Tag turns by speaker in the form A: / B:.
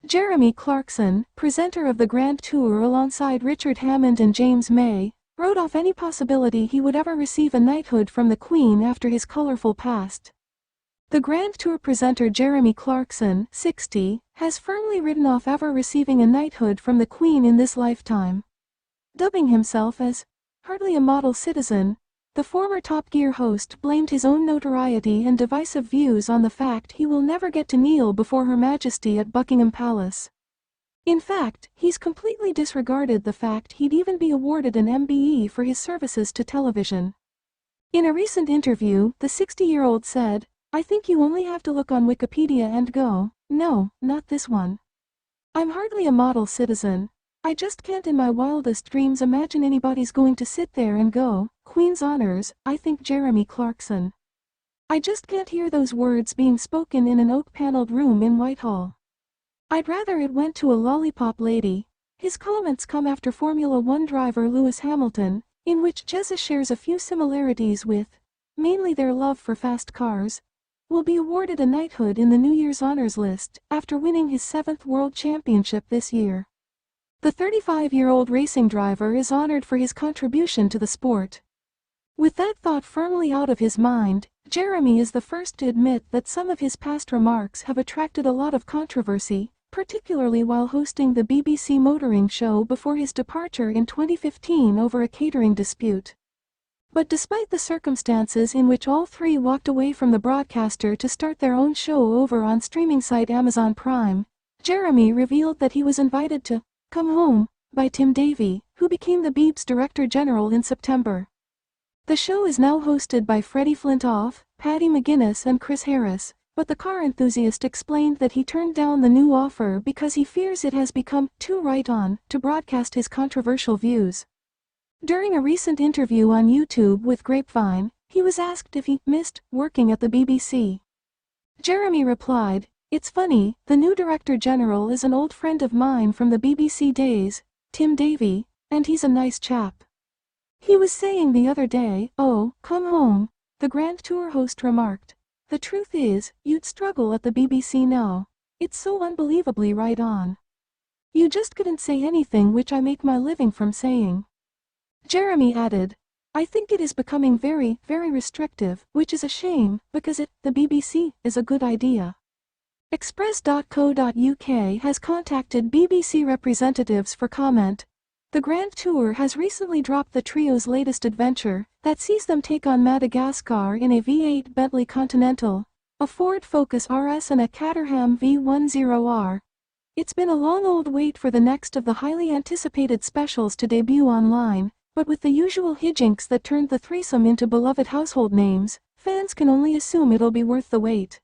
A: Jeremy Clarkson, presenter of the Grand Tour alongside Richard Hammond and James May, wrote off any possibility he would ever receive a knighthood from the Queen after his colorful past. The Grand Tour presenter Jeremy Clarkson, 60, has firmly written off ever receiving a knighthood from the Queen in this lifetime. Dubbing himself as hardly a model citizen, the former Top Gear host blamed his own notoriety and divisive views on the fact he will never get to kneel before Her Majesty at Buckingham Palace. In fact, he's completely disregarded the fact he'd even be awarded an MBE for his services to television. In a recent interview, the 60-year-old said, "I think you only have to look on Wikipedia and go, no, not this one. I'm hardly a model citizen. I just can't in my wildest dreams imagine anybody's going to sit there and go, Queen's honors, I think Jeremy Clarkson. I just can't hear those words being spoken in an oak-paneled room in Whitehall. I'd rather it went to a lollipop lady." His comments come after Formula One driver Lewis Hamilton, in which Jesus shares a few similarities with, mainly their love for fast cars, will be awarded a knighthood in the New Year's honors list after winning his 7th World Championship this year. The 35-year-old racing driver is honored for his contribution to the sport. With that thought firmly out of his mind, Jeremy is the first to admit that some of his past remarks have attracted a lot of controversy, particularly while hosting the BBC motoring show before his departure in 2015 over a catering dispute. But despite the circumstances in which all three walked away from the broadcaster to start their own show over on streaming site Amazon Prime, Jeremy revealed that he was invited to "Come Home" by Tim Davie, who became the BB's Director General in September. The show is now hosted by Freddie Flintoff, Paddy McGuinness and Chris Harris, but the car enthusiast explained that he turned down the new offer because he fears it has become too right-on to broadcast his controversial views. During a recent interview on YouTube with Grapevine, he was asked if he missed working at the BBC. Jeremy replied, "It's funny, the new Director General is an old friend of mine from the BBC days, Tim Davie, and he's a nice chap." He was saying the other day, "Oh, come home," the Grand Tour host remarked. "The truth is, you'd struggle at the BBC now. It's so unbelievably right on. You just couldn't say anything which I make my living from saying." Jeremy added, "I think it is becoming very, very restrictive, which is a shame, because the BBC, is a good idea." Express.co.uk has contacted BBC representatives for comment. The Grand Tour has recently dropped the trio's latest adventure, that sees them take on Madagascar in a V8 Bentley Continental, a Ford Focus RS and a Caterham V10R. It's been a long old wait for the next of the highly anticipated specials to debut online, but with the usual hijinks that turned the threesome into beloved household names, fans can only assume it'll be worth the wait.